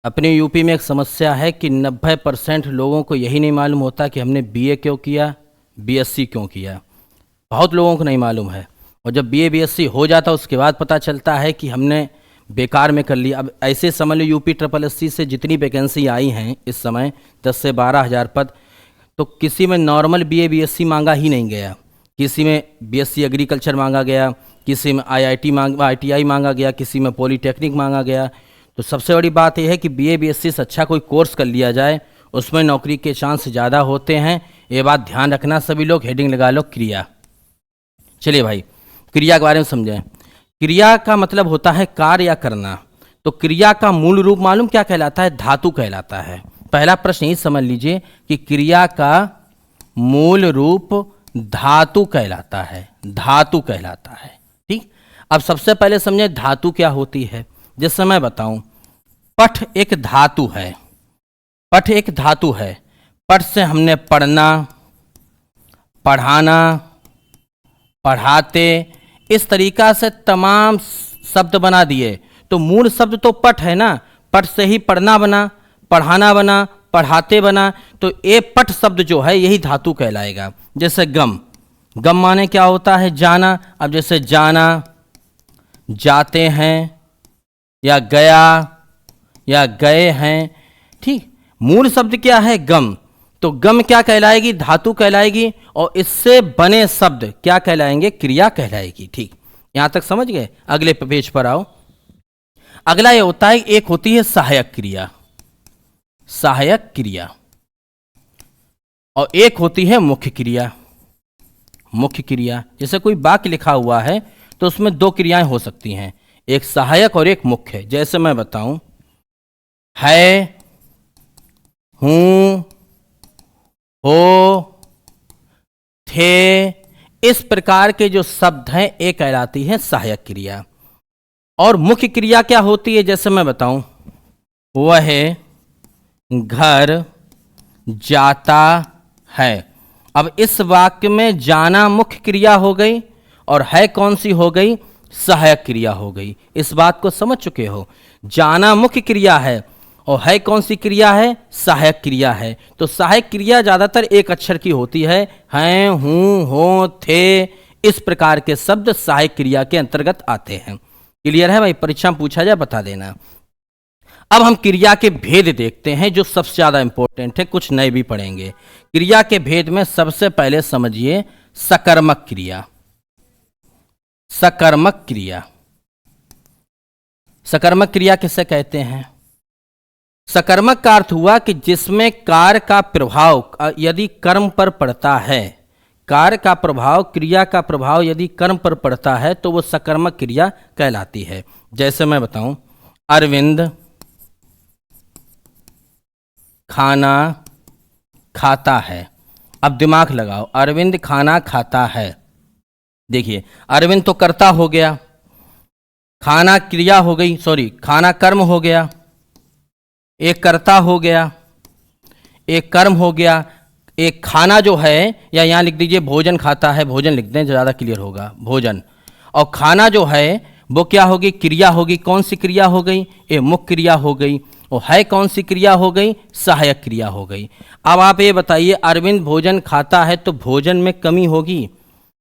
अपने यूपी में एक समस्या है कि 90% लोगों को यही नहीं मालूम होता कि हमने बीए क्यों किया, बीएससी क्यों किया। बहुत लोगों को नहीं मालूम है, और जब बीए बीएससी हो जाता उसके बाद पता चलता है कि हमने बेकार में कर लिया। अब ऐसे समझ लो यूपी ट्रिपल एससी से जितनी वैकेंसी आई हैं इस समय 10 से 12 हज़ार पद, तो किसी में नॉर्मल बीए बीएससी मांगा ही नहीं गया, किसी में बीएससी एग्रीकल्चर मांगा गया, किसी में आईटीआई मांगा गया, किसी में पॉलीटेक्निक मांगा गया। तो सबसे बड़ी बात यह है कि बीए बीएससी से अच्छा कोई कोर्स कर लिया जाए, उसमें नौकरी के चांस ज़्यादा होते हैं। ये बात ध्यान रखना सभी लोग। हेडिंग लगा लो क्रिया। चलिए भाई, क्रिया के बारे में समझें। क्रिया का मतलब होता है कार्य या करना। तो क्रिया का मूल रूप मालूम क्या कहलाता है? धातु कहलाता है। पहला प्रश्न यही समझ लीजिए कि क्रिया का मूल रूप धातु कहलाता है, धातु कहलाता है। ठीक, अब सबसे पहले समझें धातु क्या होती है। जैसे मैं बताऊं, पठ एक धातु है, पठ एक धातु है। पठ से हमने पढ़ना, पढ़ाना, पढ़ाते, इस तरीका से तमाम शब्द बना दिए। तो मूल शब्द तो पठ है ना, पठ से ही पढ़ना बना, पढ़ाना बना, पढ़ाते बना। तो ये पठ शब्द जो है यही धातु कहलाएगा। जैसे गम, गम माने क्या होता है? जाना। अब जैसे जाना, जाते हैं, या गया, या गए हैं। ठीक, मूल शब्द क्या है? गम। तो गम क्या कहलाएगी? धातु कहलाएगी। और इससे बने शब्द क्या कहलाएंगे? क्रिया कहलाएगी। ठीक, यहां तक समझ गए? अगले पेज पर आओ। अगला ये होता है, एक होती है सहायक क्रिया, सहायक क्रिया, और एक होती है मुख्य क्रिया, मुख्य क्रिया। जैसे कोई वाक्य लिखा हुआ है तो उसमें दो क्रियाएं हो सकती हैं, एक सहायक और एक मुख्य। जैसे मैं बताऊं, है, हूं, हो, थे, इस प्रकार के जो शब्द हैं ये कहलाती है सहायक क्रिया। और मुख्य क्रिया क्या होती है? जैसे मैं बताऊं, वह घर जाता है। अब इस वाक्य में जाना मुख्य क्रिया हो गई और है कौन सी हो गई? सहायक क्रिया हो गई। इस बात को समझ चुके हो? जाना मुख्य क्रिया है और है कौन सी क्रिया है? सहायक क्रिया है। तो सहायक क्रिया ज़्यादातर एक अक्षर की होती है। हैं, हूँ, हो, थे, इस प्रकार के शब्द सहायक क्रिया के अंतर्गत आते हैं। क्लियर है भाई? परीक्षा में पूछा जाए बता देना। अब हम क्रिया के भेद देखते हैं जो सबसे ज़्यादा इंपॉर्टेंट है, कुछ नए भी पढ़ेंगे। क्रिया के भेद में सबसे पहले समझिए सकर्मक क्रिया। सकर्मक क्रिया, सकर्मक क्रिया किसे कहते हैं? सकर्मक का अर्थ हुआ कि जिसमें कार्य का प्रभाव यदि कर्म पर पड़ता है, कार्य का प्रभाव, क्रिया का प्रभाव यदि कर्म पर पड़ता है तो वो सकर्मक क्रिया कहलाती है। जैसे मैं बताऊं, अरविंद खाना खाता है। अब दिमाग लगाओ, अरविंद खाना खाता है। देखिए, अरविंद तो कर्ता हो गया, खाना क्रिया हो गई, सॉरी खाना कर्म हो गया, एक कर्ता हो गया, एक कर्म हो गया। एक खाना जो है, या यहाँ लिख दीजिए भोजन खाता है, भोजन लिख दें ज़्यादा क्लियर होगा, भोजन। और खाना जो है वो क्या होगी? क्रिया होगी। कौन सी क्रिया हो गई? ये मुख्य क्रिया हो गई। और है कौन सी क्रिया हो गई? सहायक क्रिया हो गई। अब आप ये बताइए, अरविंद भोजन खाता है तो भोजन में कमी होगी,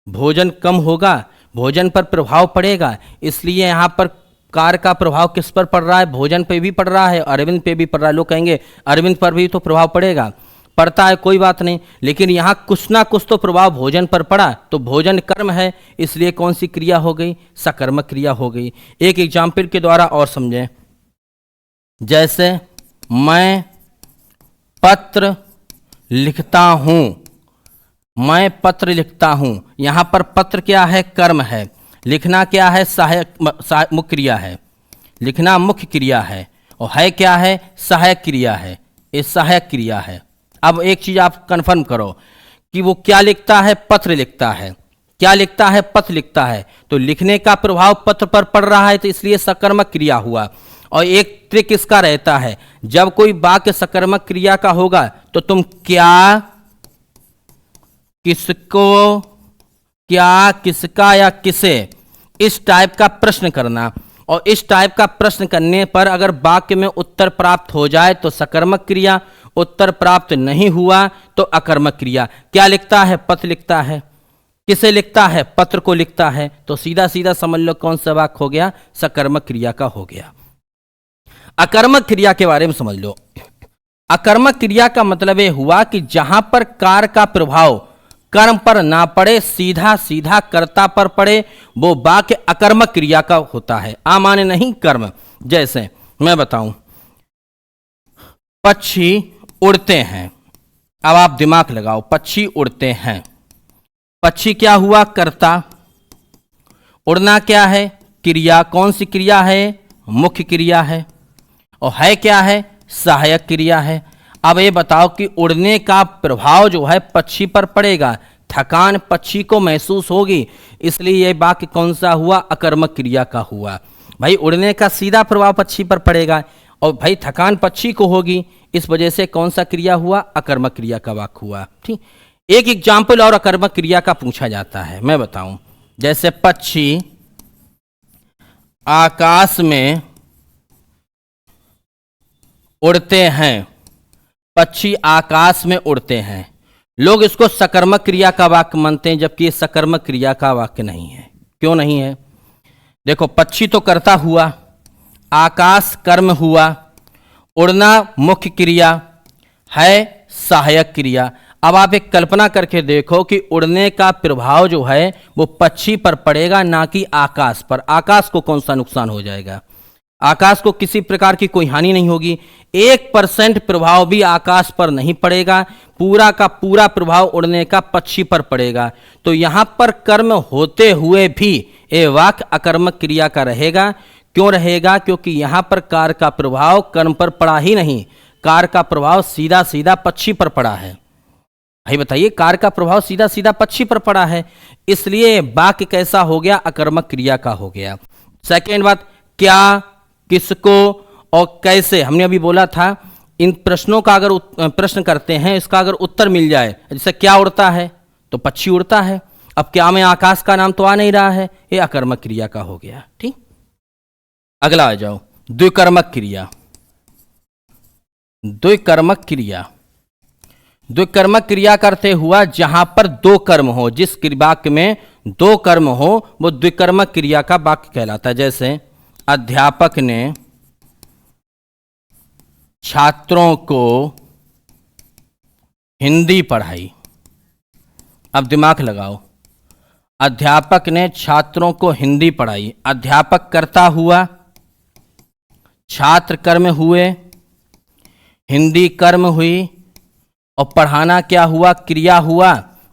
भोजन कम होगा, भोजन पर प्रभाव पड़ेगा। इसलिए यहाँ पर कार्य का प्रभाव किस पर पड़ रहा है? भोजन पे भी पड़ रहा है, अरविंद पे भी पड़ रहा है। लोग कहेंगे अरविंद पर भी तो प्रभाव पड़ेगा, पड़ता है, कोई बात नहीं, लेकिन यहाँ कुछ ना कुछ तो प्रभाव भोजन पर पड़ा। तो भोजन कर्म है, इसलिए कौन सी क्रिया हो गई? सकर्मक क्रिया हो गई। एक एग्जाम्पल के द्वारा और समझें। जैसे मैं पत्र लिखता हूं, मैं पत्र लिखता हूं। यहां पर पत्र क्या है? कर्म है। लिखना क्या है? सहायक मुख्य क्रिया है। लिखना मुख्य क्रिया है। और है क्या है? सहायक क्रिया है। ये सहायक क्रिया है। अब एक चीज आप कंफर्म करो कि वो क्या लिखता है? पत्र लिखता है। क्या लिखता है? पत्र लिखता है। तो लिखने का प्रभाव पत्र पर पड़ रहा है, तो इसलिए सकर्मक क्रिया हुआ। और एक ट्रिक इसका रहता है, जब कोई वाक्य सकर्मक क्रिया का होगा तो तुम क्या, किसको, क्या, किसका या किसे, इस टाइप का प्रश्न करना। और इस टाइप का प्रश्न करने पर अगर वाक्य में उत्तर प्राप्त हो जाए तो सकर्मक क्रिया, उत्तर प्राप्त नहीं हुआ तो अकर्मक क्रिया। क्या लिखता है? पत्र लिखता है। किसे लिखता है? पत्र को लिखता है। तो सीधा सीधा समझ लो कौन सा वाक्य हो गया? सकर्मक क्रिया का हो गया। अकर्मक क्रिया के बारे में समझ लो। अकर्मक क्रिया का मतलब यह हुआ कि जहां पर कार्य का प्रभाव कर्म पर ना पड़े, सीधा सीधा कर्ता पर पड़े, वो वाक्य अकर्मक क्रिया का होता है, अमान्य नहीं कर्म। जैसे मैं बताऊं, पक्षी उड़ते हैं। अब आप दिमाग लगाओ, पक्षी उड़ते हैं। पक्षी क्या हुआ? कर्ता। उड़ना क्या है? क्रिया। कौन सी क्रिया है? मुख्य क्रिया है। और है क्या है? सहायक क्रिया है। अब ये बताओ कि उड़ने का प्रभाव जो है पक्षी पर पड़ेगा, थकान पक्षी को महसूस होगी, इसलिए ये वाक्य कौन सा हुआ? अकर्मक क्रिया का हुआ। भाई उड़ने का सीधा प्रभाव पक्षी पर पड़ेगा और भाई थकान पक्षी को होगी, इस वजह से कौन सा क्रिया हुआ? अकर्मक क्रिया का वाक्य हुआ। ठीक, एक एग्जाम्पल और अकर्मक क्रिया का पूछा जाता है, मैं बताऊं। जैसे पक्षी आकाश में उड़ते हैं। पक्षी आकाश में उड़ते हैं। लोग इसको सकर्मक क्रिया का वाक्य मानते हैं, जबकि ये सकर्मक क्रिया का वाक्य नहीं है। क्यों नहीं है? देखो, पक्षी तो कर्ता हुआ, आकाश कर्म हुआ, उड़ना मुख्य क्रिया है, सहायक क्रिया। अब आप एक कल्पना करके देखो कि उड़ने का प्रभाव जो है वो पक्षी पर पड़ेगा, ना कि आकाश पर। आकाश को कौन सा नुकसान हो जाएगा? आकाश को किसी प्रकार की कोई हानि नहीं होगी। 1% प्रभाव भी आकाश पर नहीं पड़ेगा, पूरा का पूरा प्रभाव उड़ने का पक्षी पर पड़ेगा। तो यहां पर कर्म होते हुए भी ये वाक्य अकर्मक क्रिया का रहेगा। क्यों रहेगा? क्योंकि यहां पर कार्य का प्रभाव कर्म पर पड़ा ही नहीं, कार्य का प्रभाव सीधा सीधा पक्षी पर पड़ा है। भाई बताइए, कार्य का प्रभाव सीधा सीधा पक्षी पर पड़ा है, इसलिए वाक्य कैसा हो गया? अकर्मक क्रिया का हो गया। सेकेंड बात, क्या, किसको और कैसे, हमने अभी बोला था। इन प्रश्नों का अगर प्रश्न करते हैं, इसका अगर उत्तर मिल जाए, जैसे क्या उड़ता है तो पक्षी उड़ता है। अब क्या में आकाश का नाम तो आ नहीं रहा है, ये अकर्मक क्रिया का हो गया। ठीक, अगला आ जाओ, द्विकर्मक क्रिया। द्विकर्मक क्रिया, द्विकर्मक क्रिया करते हुआ जहां पर दो कर्म हो, जिस वाक्य में दो कर्म हो वो द्विकर्मक क्रिया का वाक्य कहलाता है। जैसे अध्यापक ने छात्रों को हिंदी पढ़ाई। अब दिमाग लगाओ, अध्यापक ने छात्रों को हिंदी पढ़ाई। अध्यापक कर्ता हुआ, छात्र कर्म हुए, हिंदी कर्म हुई और पढ़ाना क्या हुआ? क्रिया हुआ।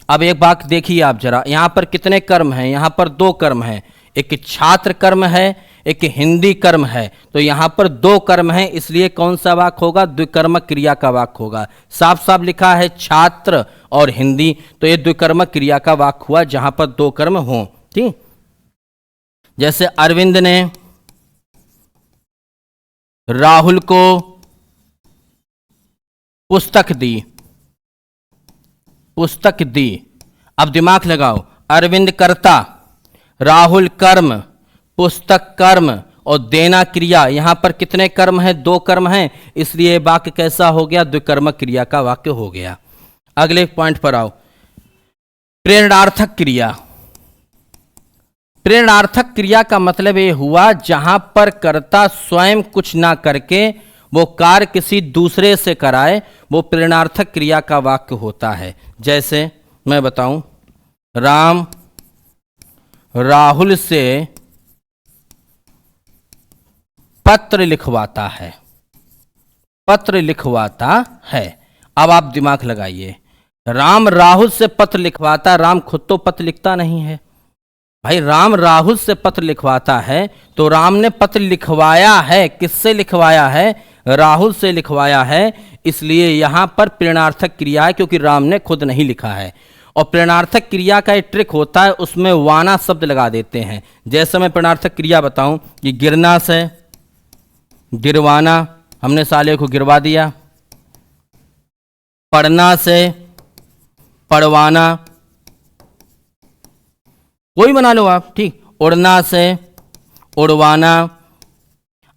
अब एक बात देखिए आप जरा, यहां पर कितने कर्म हैं? यहां पर दो कर्म हैं, एक छात्र कर्म है, एक हिंदी कर्म है। तो यहां पर दो कर्म है, इसलिए कौन सा वाक्य होगा? द्विकर्मक क्रिया का वाक्य होगा। साफ साफ लिखा है छात्र और हिंदी, तो ये द्विकर्मक क्रिया का वाक्य हुआ जहां पर दो कर्म हो। ठीक, जैसे अरविंद ने राहुल को पुस्तक दी। पुस्तक दी। अब दिमाग लगाओ, अरविंद कर्ता, राहुल कर्म, पुस्तक कर्म और देना क्रिया। यहां पर कितने कर्म हैं? दो कर्म हैं, इसलिए वाक्य कैसा हो गया? द्विकर्मक क्रिया का वाक्य हो गया। अगले पॉइंट पर आओ, प्रेरणार्थक क्रिया। प्रेरणार्थक क्रिया का मतलब यह हुआ जहां पर कर्ता स्वयं कुछ ना करके वो कार्य किसी दूसरे से कराए, वो प्रेरणार्थक क्रिया का वाक्य होता है। जैसे मैं बताऊं, राम राहुल से पत्र लिखवाता है। पत्र लिखवाता है। अब आप दिमाग लगाइए, राम राहुल से पत्र लिखवाता, राम खुद तो पत्र लिखता नहीं है। भाई राम राहुल से पत्र लिखवाता है तो राम ने पत्र लिखवाया है, किससे लिखवाया है? राहुल से लिखवाया है, इसलिए यहां पर प्रेरणार्थक क्रिया है, क्योंकि राम ने खुद नहीं लिखा है। और प्रेरणार्थक क्रिया का एक ट्रिक होता है, उसमें वाना शब्द लगा देते हैं। जैसे मैं प्रेरणार्थक क्रिया बताऊं कि गिरना से गिरवाना, हमने साले को गिरवा दिया। पढ़ना से पढ़वाना, कोई बना लो आप। ठीक, उड़ना से उड़वाना,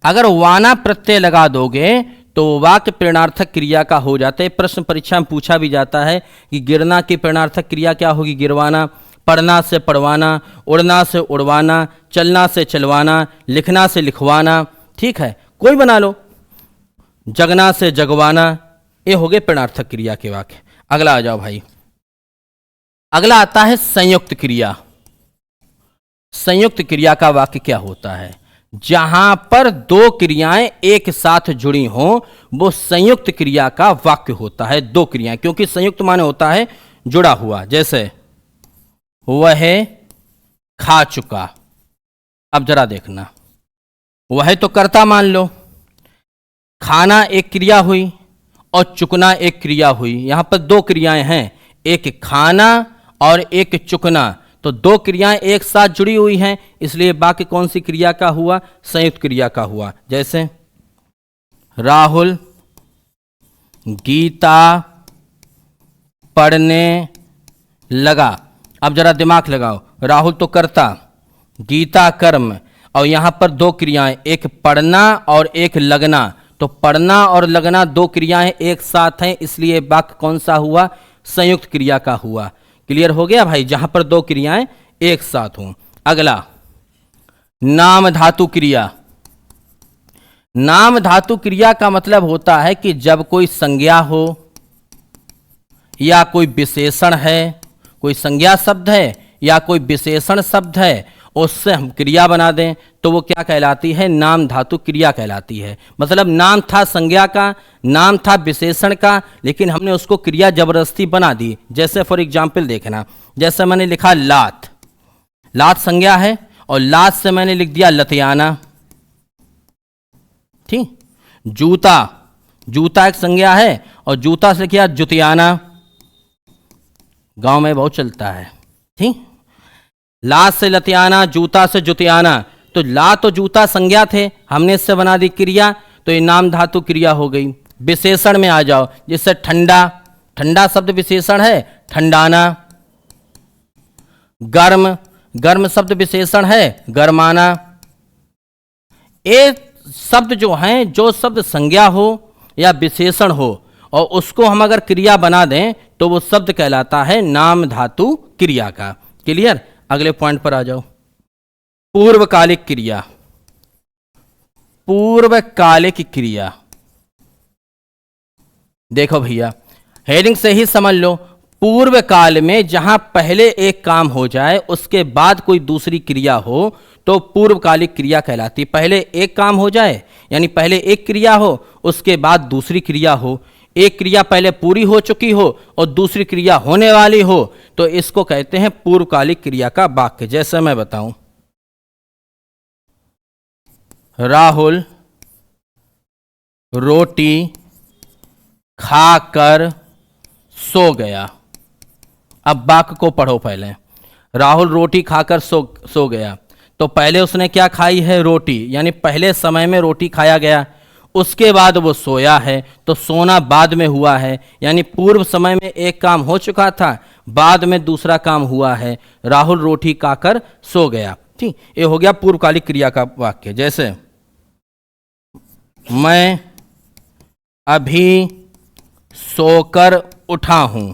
अगर वाना प्रत्यय लगा दोगे तो वाक्य प्रेरणार्थक क्रिया का हो जाता है। प्रश्न परीक्षा में पूछा भी जाता है कि गिरना की प्रेरणार्थक क्रिया क्या होगी, गिरवाना। पढ़ना से पढ़वाना, उड़ना से उड़वाना, चलना से चलवाना, लिखना से लिखवाना। ठीक है, कोई बना लो। जगना से जगवाना, ये हो गए प्रेरणार्थक क्रिया के वाक्य। अगला आ जाओ भाई, अगला आता है संयुक्त क्रिया। संयुक्त क्रिया का वाक्य क्या होता है? जहां पर दो क्रियाएं एक साथ जुड़ी हों वो संयुक्त क्रिया का वाक्य होता है। दो क्रियाएं, क्योंकि संयुक्त माने होता है जुड़ा हुआ। जैसे वह खा चुका। अब जरा देखना, वह तो कर्ता मान लो, खाना एक क्रिया हुई और चुकना एक क्रिया हुई। यहां पर दो क्रियाएं हैं, एक खाना और एक चुकना। तो दो क्रियाएं एक साथ जुड़ी हुई हैं, इसलिए वाक्य कौन सी क्रिया का हुआ? संयुक्त क्रिया का हुआ। जैसे राहुल गीता पढ़ने लगा। अब जरा दिमाग लगाओ, राहुल तो कर्ता, गीता कर्म, और यहां पर दो क्रियाएं, एक पढ़ना और एक लगना। तो पढ़ना और लगना दो क्रियाएं एक साथ हैं, इसलिए वाक्य कौन सा हुआ? संयुक्त क्रिया का हुआ। क्लियर हो गया भाई? जहां पर दो क्रियाएं एक साथ हों। अगला नाम धातु क्रिया। नाम धातु क्रिया का मतलब होता है कि जब कोई संज्ञा हो या कोई विशेषण है, कोई संज्ञा शब्द है या कोई विशेषण शब्द है, उससे हम क्रिया बना दें तो वो क्या कहलाती है? नाम धातु क्रिया कहलाती है। मतलब नाम था संज्ञा का, नाम था विशेषण का, लेकिन हमने उसको क्रिया जबरदस्ती बना दी। जैसे फॉर एग्जाम्पल देखना, जैसे मैंने लिखा लात, लात संज्ञा है और लात से मैंने लिख दिया लतियाना। ठीक। जूता, जूता एक संज्ञा है और जूता से किया जुतियाना, गांव में बहुत चलता है। ठीक। लात से लतियाना, जूता से जुतियाना। तो लात और जूता संज्ञा थे, हमने इससे बना दी क्रिया, तो ये नाम धातु क्रिया हो गई। विशेषण में आ जाओ, जैसे ठंडा, ठंडा शब्द विशेषण है, ठंडाना। गर्म, गर्म शब्द विशेषण है, गर्माना। ये शब्द जो हैं, जो शब्द संज्ञा हो या विशेषण हो और उसको हम अगर क्रिया बना दें तो वो शब्द कहलाता है नाम धातु क्रिया का। क्लियर? अगले पॉइंट पर आ जाओ, पूर्वकालिक क्रिया। पूर्वकालिक क्रिया, देखो भैया हेडिंग से ही समझ लो। पूर्व काल में जहां पहले एक काम हो जाए उसके बाद कोई दूसरी क्रिया हो तो पूर्वकालिक क्रिया कहलाती। पहले एक काम हो जाए यानी पहले एक क्रिया हो, उसके बाद दूसरी क्रिया हो, एक क्रिया पहले पूरी हो चुकी हो और दूसरी क्रिया होने वाली हो, तो इसको कहते हैं पूर्वकालिक क्रिया का वाक्य। जैसे मैं बताऊं, राहुल रोटी खाकर सो गया। अब वाक्य को पढ़ो पहले। राहुल रोटी खाकर सो गया, तो पहले उसने क्या खाई है? रोटी, यानी पहले समय में रोटी खाया गया, उसके बाद वो सोया है, तो सोना बाद में हुआ है, यानी पूर्व समय में एक काम हो चुका था, बाद में दूसरा काम हुआ है। राहुल रोटी खाकर सो गया। ठीक, ये हो गया पूर्वकालिक क्रिया का वाक्य। जैसे मैं अभी सोकर उठा हूं।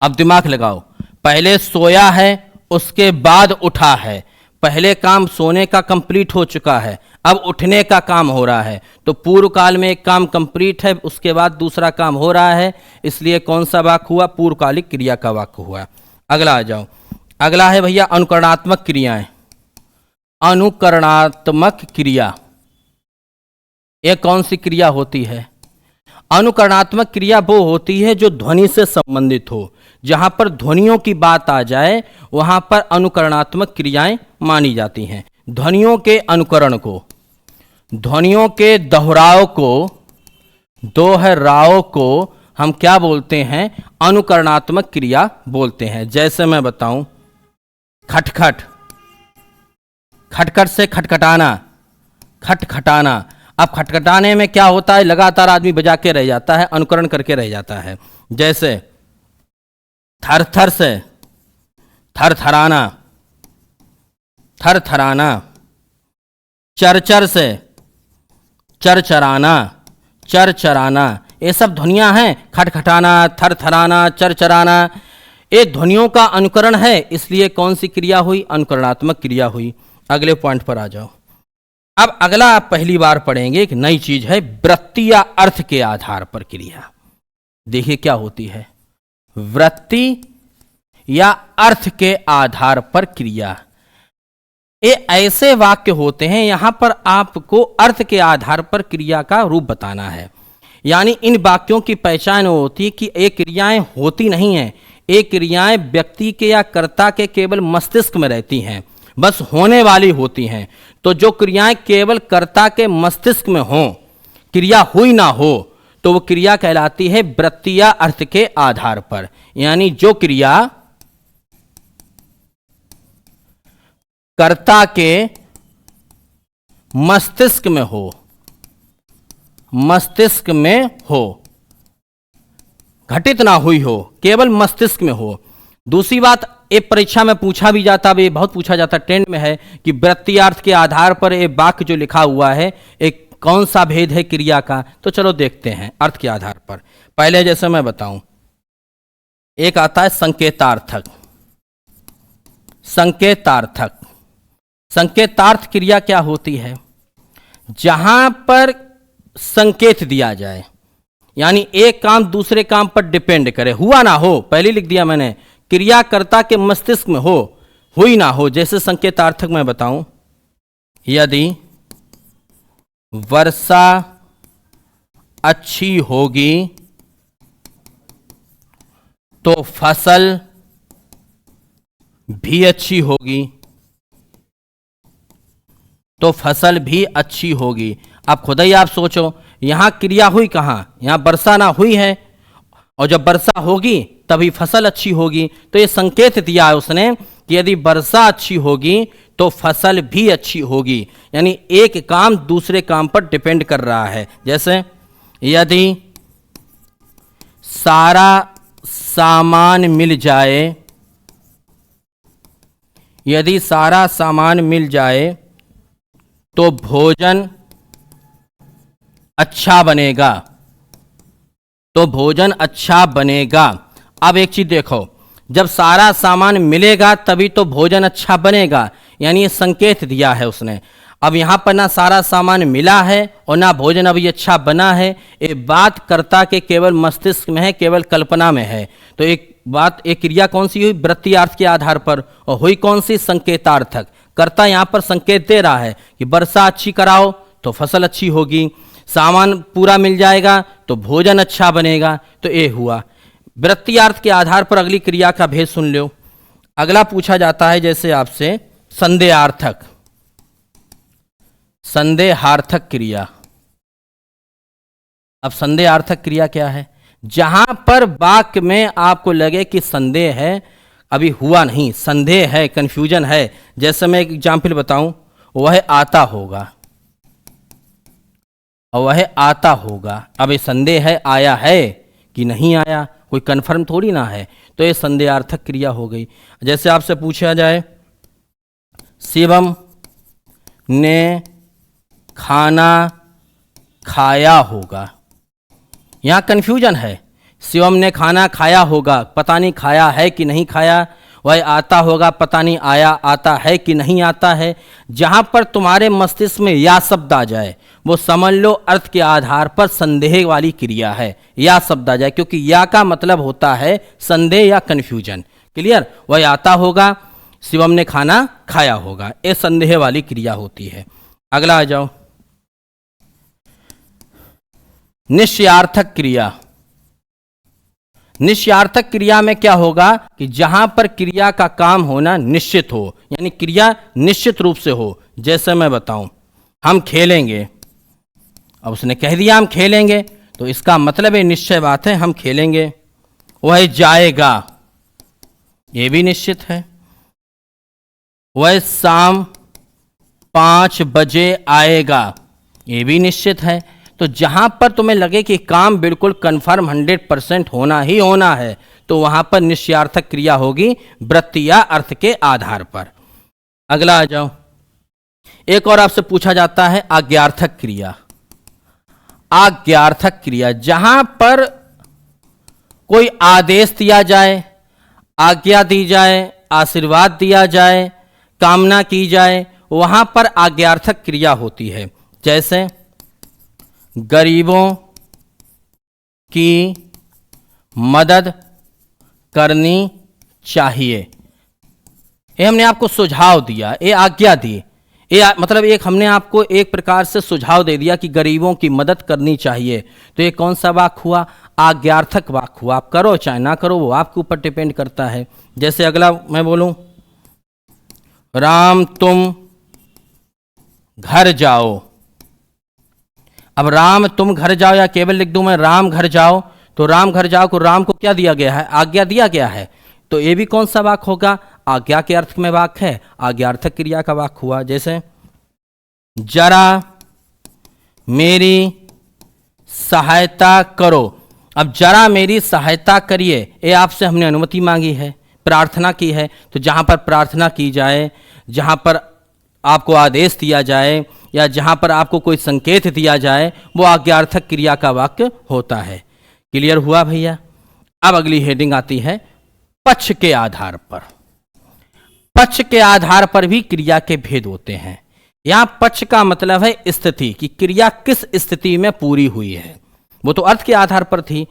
अब दिमाग लगाओ, पहले सोया है उसके बाद उठा है, पहले काम सोने का कंप्लीट हो चुका है, अब उठने का काम हो रहा है, तो पूर्व काल में एक काम कंप्लीट है, उसके बाद दूसरा काम हो रहा है, इसलिए कौन सा वाक्य हुआ? पूर्वकालिक क्रिया का वाक्य हुआ। अगला आ जाओ, अगला है भैया अनुकरणात्मक क्रियाएं। अनुकरणात्मक क्रिया, ये कौन सी क्रिया होती है? अनुकरणात्मक क्रिया वो होती है जो ध्वनि से संबंधित हो। जहां पर ध्वनियों की बात आ जाए वहां पर अनुकरणात्मक क्रियाएं मानी जाती हैं। ध्वनियों के अनुकरण को, ध्वनियों के दोहराव को, दोहराव को हम क्या बोलते हैं? अनुकरणात्मक क्रिया बोलते हैं। जैसे मैं बताऊं, खटखट, खटखट से खटखटाना, खटखटाना। अब खटखटाने में क्या होता है? लगातार आदमी बजा के रह जाता है, अनुकरण करके रह जाता है। जैसे थरथर से थरथराना, थरथराना। चरचर से चरचराना, चरचराना, ये सब ध्वनियां हैं। खटखटाना, थरथराना, चरचराना, ये ध्वनियों का अनुकरण है, इसलिए कौन सी क्रिया हुई? अनुकरणात्मक क्रिया हुई। अगले पॉइंट पर आ जाओ। अब अगला आप पहली बार पढ़ेंगे, एक नई चीज है, वृत्ति या अर्थ के आधार पर क्रिया। देखिए क्या होती है, वृत्ति या अर्थ के आधार पर क्रिया। ये ऐसे वाक्य होते हैं, यहां पर आपको अर्थ के आधार पर क्रिया का रूप बताना है। यानी इन वाक्यों की पहचान होती है कि ये क्रियाएं होती नहीं हैं, ये क्रियाएं व्यक्ति के या कर्ता के केवल मस्तिष्क में रहती हैं, बस होने वाली होती हैं। तो जो क्रियाएं केवल कर्ता के मस्तिष्क में हों, क्रिया हुई ना हो, तो वो क्रिया कहलाती है वृत्ति या अर्थ के आधार पर। यानी जो क्रिया कर्ता के मस्तिष्क में हो, मस्तिष्क में हो, घटित ना हुई हो, केवल मस्तिष्क में हो। दूसरी बात, एक परीक्षा में पूछा भी जाता है, बहुत पूछा जाता है, ट्रेंड में है कि वृत्ति अर्थ के आधार पर एक वाक्य जो लिखा हुआ है, एक कौन सा भेद है क्रिया का। तो चलो देखते हैं अर्थ के आधार पर। पहले जैसे मैं बताऊं, एक आता है संकेतार्थक। संकेतार्थक, संकेतार्थ क्रिया क्या होती है? जहां पर संकेत दिया जाए, यानी एक काम दूसरे काम पर डिपेंड करे, हुआ ना हो, पहले लिख दिया मैंने, क्रियाकर्ता के मस्तिष्क में हो, हुई ना हो। जैसे संकेतार्थक मैं बताऊं, यदि वर्षा अच्छी होगी तो फसल भी अच्छी होगी, तो फसल भी अच्छी होगी। अब खुद ही आप सोचो, यहां क्रिया हुई कहां? यहां वर्षा ना हुई है, और जब वर्षा होगी तभी फसल अच्छी होगी। तो ये संकेत दिया है उसने कि यदि वर्षा अच्छी होगी तो फसल भी अच्छी होगी। यानी एक काम दूसरे काम पर डिपेंड कर रहा है। जैसे यदि सारा सामान मिल जाए, यदि सारा सामान मिल जाए तो भोजन अच्छा बनेगा, तो भोजन अच्छा बनेगा। अब एक चीज देखो, जब सारा सामान मिलेगा तभी तो भोजन अच्छा बनेगा, यानी ये संकेत दिया है उसने। अब यहां पर ना सारा सामान मिला है और ना भोजन अभी अच्छा बना है, ये बात कर्ता के केवल मस्तिष्क में है, केवल कल्पना में है। तो एक बात, एक क्रिया कौन सी हुई? वृत्ति अर्थ के आधार पर। और हुई कौन सी? संकेतार्थक। कर्ता यहां पर संकेत दे रहा है कि वर्षा अच्छी कराओ तो फसल अच्छी होगी, सामान पूरा मिल जाएगा तो भोजन अच्छा बनेगा। तो ये हुआ वृत्ति अर्थ के आधार पर। अगली क्रिया का भेद सुन लो। अगला पूछा जाता है जैसे आपसे संदेहार्थक, संदेहार्थक क्रिया। अब संदेहार्थक क्रिया क्या है? जहां पर वाक्य में आपको लगे कि संदेह है, अभी हुआ नहीं, संदेह है, कंफ्यूजन है। जैसे मैं एक एग्जाम्पल बताऊं, वह आता होगा, और वह आता होगा। अब ये संदेह है, आया है कि नहीं आया, कोई कंफर्म थोड़ी ना है। तो ये संदेहार्थक क्रिया हो गई। जैसे आपसे पूछा जाए, शिवम ने खाना खाया होगा, यहां कंफ्यूजन है। शिवम ने खाना खाया होगा, पता नहीं खाया है कि नहीं खाया। वह आता होगा, पता नहीं आया, आता है कि नहीं आता है। जहां पर तुम्हारे मस्तिष्क में या शब्द आ जाए, वो समझ लो अर्थ के आधार पर संदेह वाली क्रिया है। या शब्द आ जाए, क्योंकि या का मतलब होता है संदेह या कंफ्यूजन। क्लियर? वह आता होगा, शिवम ने खाना खाया होगा, ये संदेह वाली क्रिया होती है। अगला आ जाओ, निश्चयार्थक क्रिया। निश्चयार्थक क्रिया में क्या होगा कि जहां पर क्रिया का काम होना निश्चित हो, यानी क्रिया निश्चित रूप से हो। जैसे मैं बताऊं, हम खेलेंगे, अब उसने कह दिया हम खेलेंगे, तो इसका मतलब है निश्चय बात है, हम खेलेंगे। वह जाएगा, ये भी निश्चित है। वह शाम 5 बजे आएगा, ये भी निश्चित है। तो जहां पर तुम्हें लगे कि काम बिल्कुल कंफर्म 100% होना ही होना है, तो वहां पर निश्चयार्थक क्रिया होगी वृत्ति या अर्थ के आधार पर। अगला आ जाओ, एक और आपसे पूछा जाता है आज्ञार्थक क्रिया। आज्ञार्थक क्रिया, जहां पर कोई आदेश दिया जाए, आज्ञा दी जाए, आशीर्वाद दिया जाए, कामना की जाए, वहां पर आज्ञार्थक क्रिया होती है। जैसे गरीबों की मदद करनी चाहिए, ये हमने आपको सुझाव दिया, ये आज्ञा दी, मतलब एक हमने आपको एक प्रकार से सुझाव दे दिया कि गरीबों की मदद करनी चाहिए। तो ये कौन सा वाक्य हुआ? आज्ञार्थक वाक्य हुआ। आप करो चाहे ना करो, वो आपके ऊपर डिपेंड करता है। जैसे अगला मैं बोलूं, राम तुम घर जाओ। अब राम तुम घर जाओ, या केवल लिख दूं मैं राम घर जाओ, तो राम घर जाओ को राम को क्या दिया गया है? आज्ञा दिया गया है। तो ये भी कौन सा वाक्य होगा? आज्ञा के अर्थ में वाक्य है, आज्ञार्थक क्रिया का वाक्य हुआ। जैसे जरा मेरी सहायता करो। अब जरा मेरी सहायता करिए, ये आपसे हमने अनुमति मांगी है, प्रार्थना की है। तो जहां पर प्रार्थना की जाए, जहां पर आपको आदेश दिया जाए, या जहां पर आपको कोई संकेत दिया जाए, वो आज्ञार्थक क्रिया का वाक्य होता है। क्लियर हुआ भैया? अब अगली हेडिंग आती है पक्ष के आधार पर। पक्ष के आधार पर भी क्रिया के भेद होते हैं। यहां पक्ष का मतलब है स्थिति, कि क्रिया किस स्थिति में पूरी हुई है। वो तो अर्थ के आधार पर थी,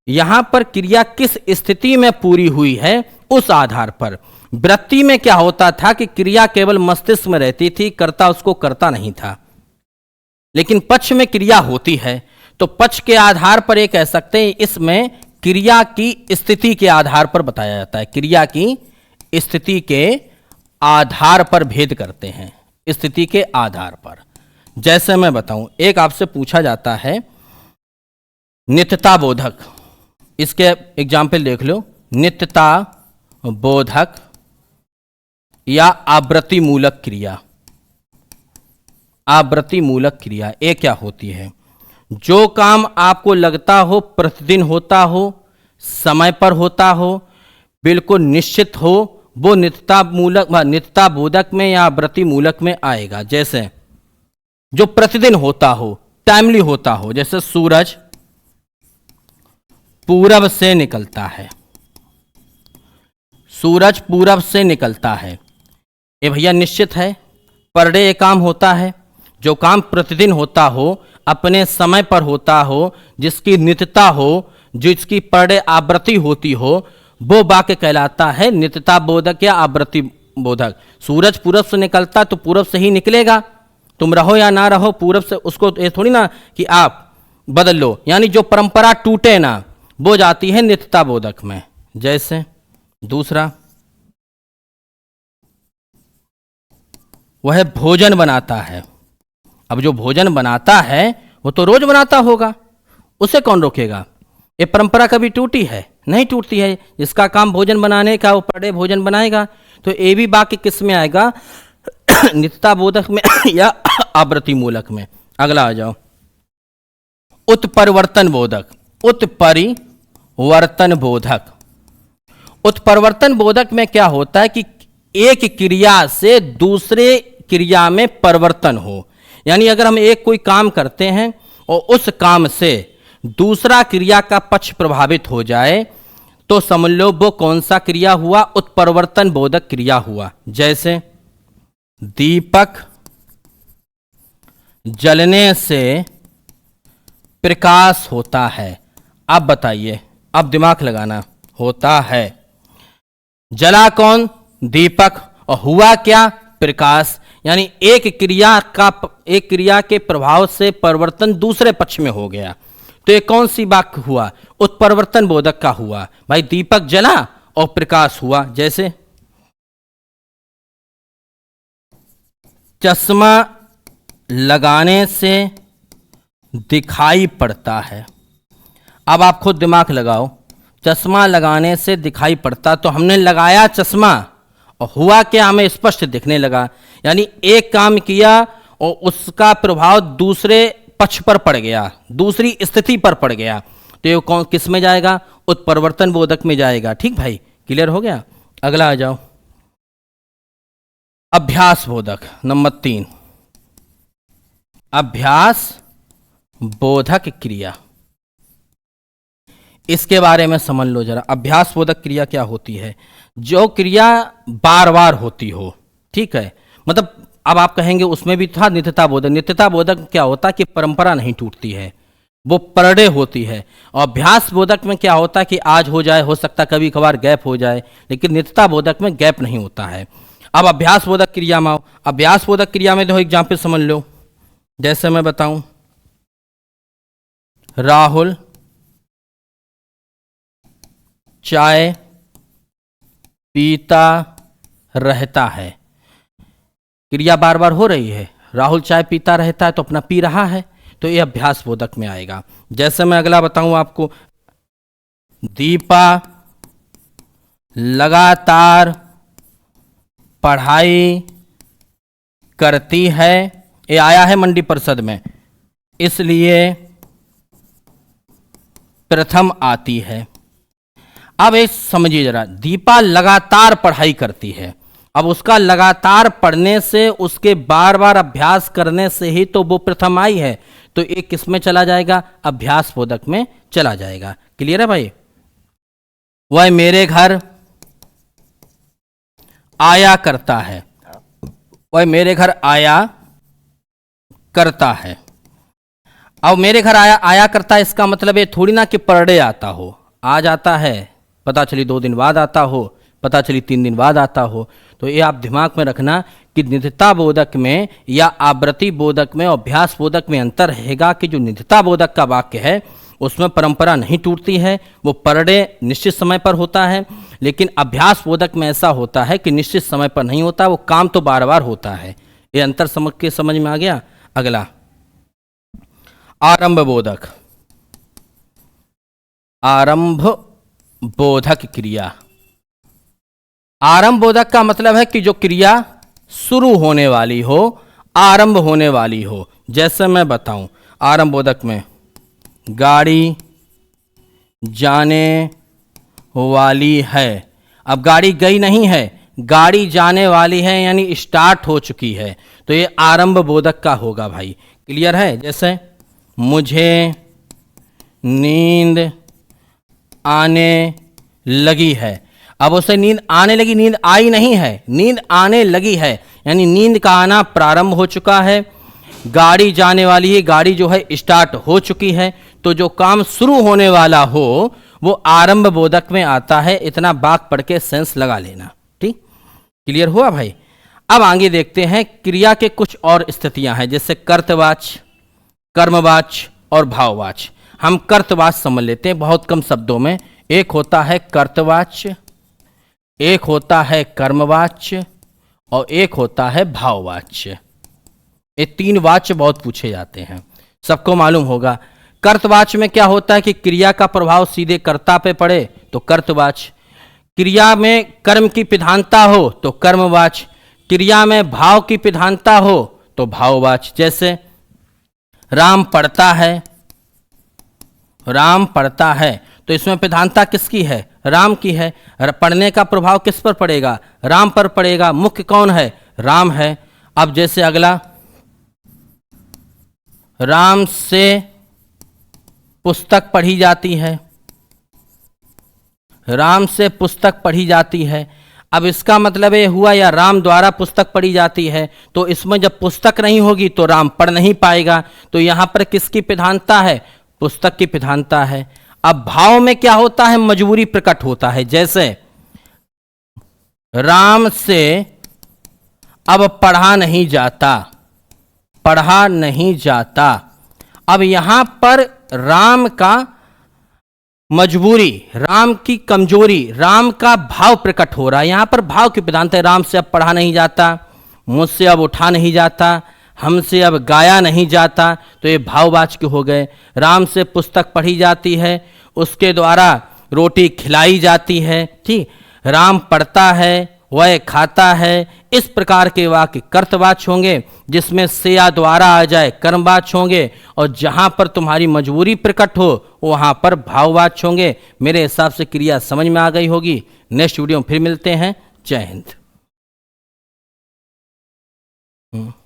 यहां पर क्रिया किस स्थिति में पूरी हुई है उस आधार पर। वृत्ति में क्या होता था कि क्रिया केवल मस्तिष्क में रहती थी, कर्ता उसको करता नहीं था। लेकिन पक्ष में क्रिया होती है, तो पक्ष के आधार पर ये कह सकते हैं, इसमें क्रिया की स्थिति के आधार पर बताया जाता है। क्रिया की स्थिति के आधार पर भेद करते हैं, स्थिति के आधार पर। जैसे मैं बताऊं, एक आपसे पूछा जाता है नित्यता बोधक, इसके एग्जाम्पल देख लो। नित्यता बोधक या आवृत्ति मूलक क्रिया। आवृत्ति मूलक क्रिया ये क्या होती है? जो काम आपको लगता हो प्रतिदिन होता हो, समय पर होता हो, बिल्कुल निश्चित हो, वो नित्यता बोधक में या आवृत्ति मूलक में आएगा। जैसे जो प्रतिदिन होता हो, टाइमली होता हो, जैसे सूरज पूरब से निकलता है। सूरज पूरब से निकलता है, ये भैया निश्चित है, पर डे ये काम होता है। जो काम प्रतिदिन होता हो, अपने समय पर होता हो, जिसकी नित्यता हो, जिसकी पर डे आवृत्ति होती हो, वो वाक्य कहलाता है नित्यता बोधक या आवृत्ति बोधक। सूरज पूरब से निकलता तो पूरब से ही निकलेगा, तुम रहो या ना रहो पूरब से, उसको ये थोड़ी ना कि आप बदल लो। यानी जो परंपरा टूटे ना, वो जाती है नित्यता बोधक में। जैसे दूसरा, वह भोजन बनाता है। अब जो भोजन बनाता है वो तो रोज बनाता होगा, उसे कौन रोकेगा? ये परंपरा कभी टूटी है? नहीं टूटती है। जिसका काम भोजन बनाने का, वो पर डे भोजन बनाएगा। तो ये भी वाक्य किस में आएगा? नित्यता बोधक में या आवृत्ति मूलक में। अगला आ जाओ, उत्परिवर्तन बोधक। उत्परिवर्तन बोधक। उत्परिवर्तन बोधक में क्या होता है कि एक क्रिया से दूसरे क्रिया में परिवर्तन हो। यानी अगर हम एक कोई काम करते हैं और उस काम से दूसरा क्रिया का पक्ष प्रभावित हो जाए, तो समझ लो वो कौन सा क्रिया हुआ? उत्परिवर्तन बोधक क्रिया हुआ। जैसे दीपक जलने से प्रकाश होता है। अब बताइए, अब दिमाग लगाना। होता है, जला कौन? दीपक, और हुआ क्या? प्रकाश। यानी एक क्रिया के प्रभाव से परिवर्तन दूसरे पक्ष में हो गया। तो ये कौन सी वाक्य हुआ? उत्परिवर्तन बोधक का हुआ। भाई दीपक जला और प्रकाश हुआ। जैसे चश्मा लगाने से दिखाई पड़ता है। अब आप खुद दिमाग लगाओ, चश्मा लगाने से दिखाई पड़ता, तो हमने लगाया चश्मा और हुआ क्या? हमें स्पष्ट दिखने लगा। यानी एक काम किया और उसका प्रभाव दूसरे पक्ष पर पड़ गया, दूसरी स्थिति पर पड़ गया। तो ये कौन किस में जाएगा? उत्परिवर्तन बोधक में जाएगा। ठीक भाई, क्लियर हो गया? अगला आ जाओ, अभ्यास बोधक नंबर 3, अभ्यास बोधक क्रिया, इसके बारे में समझ लो जरा। अभ्यास बोधक क्रिया क्या होती है? जो क्रिया बार बार होती हो, ठीक है, मतलब अब आप कहेंगे उसमें भी था नित्यता बोधक। नित्यता बोधक क्या होता है कि परंपरा नहीं टूटती है, वो पर डे होती है। और अभ्यास बोधक में क्या होता है कि आज हो जाए, हो सकता कभी कभार गैप हो जाए, लेकिन नित्यता बोधक में गैप नहीं होता है। अब अभ्यास बोधक क्रिया में आओ। अभ्यास बोधक क्रिया में देखो एग्जाम्पल समझ लो, जैसे मैं बताऊं, राहुल चाय पीता रहता है। क्रिया बार बार हो रही है, राहुल चाय पीता रहता है तो अपना पी रहा है, तो ये अभ्यास बोधक में आएगा। जैसे मैं अगला बताऊं आपको, दीपा लगातार पढ़ाई करती है, ये आया है मंडी परिषद में, इसलिए प्रथम आती है। अब एक समझिए जरा, दीपा लगातार पढ़ाई करती है, अब उसका लगातार पढ़ने से, उसके बार बार अभ्यास करने से ही तो वो प्रथम आई है, तो एक किस में चला जाएगा? अभ्यास बोधक में चला जाएगा। क्लियर है भाई? वह मेरे घर आया करता है, वह मेरे घर आया करता है। अब मेरे घर आया करता है, इसका मतलब ये थोड़ी ना कि पर डे आता हो, आज आता है, पता चली 2 दिन बाद आता हो, पता चली 3 दिन बाद आता हो। तो ये आप दिमाग में रखना कि नित्यता बोधक में या आवृत्ति बोधक में और अभ्यास बोधक में अंतर रहेगा कि जो नित्यता बोधक का वाक्य है उसमें परंपरा नहीं टूटती है, वो पर डे निश्चित समय पर होता है। लेकिन अभ्यास बोधक में ऐसा होता है कि निश्चित समय पर नहीं होता, वो काम तो बार बार होता है। ये अंतर समझ में आ गया? अगला आरंभ बोधक, आरंभ बोधक क्रिया। आरंभ बोधक का मतलब है कि जो क्रिया शुरू होने वाली हो, आरंभ होने वाली हो। जैसे मैं बताऊं, आरंभ बोधक में गाड़ी जाने वाली है, अब गाड़ी गई नहीं है, गाड़ी जाने वाली है, यानी स्टार्ट हो चुकी है, तो ये आरंभ बोधक का होगा भाई। क्लियर है? जैसे मुझे नींद आने लगी है, अब उसे नींद आने लगी, नींद आई नहीं है, नींद आने लगी है, यानी नींद का आना प्रारंभ हो चुका है। गाड़ी जाने वाली है, गाड़ी जो है स्टार्ट हो चुकी है, तो जो काम शुरू होने वाला हो वो आरंभ बोधक में आता है। इतना बाक पढ़ के सेंस लगा लेना। ठीक, क्लियर हुआ भाई? अब आगे देखते हैं, क्रिया के कुछ और स्थितियां हैं, जैसे कर्तवाच्य, कर्मवाच्य और भाववाच्य। हम कर्तवाच्य समझ लेते हैं बहुत कम शब्दों में। एक होता है कर्तवाच्य, एक होता है कर्मवाच्य और एक होता है भाववाच्य। ये 3 वाच्य बहुत पूछे जाते हैं, सबको मालूम होगा। कर्तवाच्य में क्या होता है कि क्रिया का प्रभाव सीधे कर्ता पे पड़े तो कर्तवाच्य, क्रिया में कर्म की प्रधानता हो तो कर्मवाच्य, क्रिया में भाव की प्रधानता हो तो भाववाच्य। जैसे राम पढ़ता है, राम पढ़ता है, तो इसमें प्रधानता किसकी है? राम की है। पढ़ने का प्रभाव किस पर पड़ेगा? राम पर पड़ेगा। मुख्य कौन है? राम है। अब जैसे अगला, राम से पुस्तक पढ़ी जाती है, राम से पुस्तक पढ़ी जाती है। अब इसका मतलब ये हुआ या राम द्वारा पुस्तक पढ़ी जाती है, तो इसमें जब पुस्तक नहीं होगी तो राम पढ़ नहीं पाएगा, तो यहां पर किसकी प्रधानता है? पुस्तक की प्रधानता है। अब भाव में क्या होता है? मजबूरी प्रकट होता है। जैसे राम से अब पढ़ा नहीं जाता, पढ़ा नहीं जाता। अब यहां पर राम का मजबूरी, राम की कमजोरी, राम का भाव प्रकट हो रहा है। यहां पर भाव की प्रधानता है। राम से अब पढ़ा नहीं जाता, मुझसे अब उठा नहीं जाता, हमसे अब गाया नहीं जाता, तो ये भाववाचक हो गए। राम से पुस्तक पढ़ी जाती है, उसके द्वारा रोटी खिलाई जाती है। ठीक, राम पढ़ता है, वह खाता है। इस प्रकार के वाक्य कर्तवाच्य होंगे, जिसमें से या द्वारा आ जाए कर्मवाच्य होंगे, और जहां पर तुम्हारी मजबूरी प्रकट हो वहां पर भाववाच्य होंगे। मेरे हिसाब से क्रिया समझ में आ गई होगी। नेक्स्ट वीडियो में फिर मिलते हैं। जय हिंद। हम्म।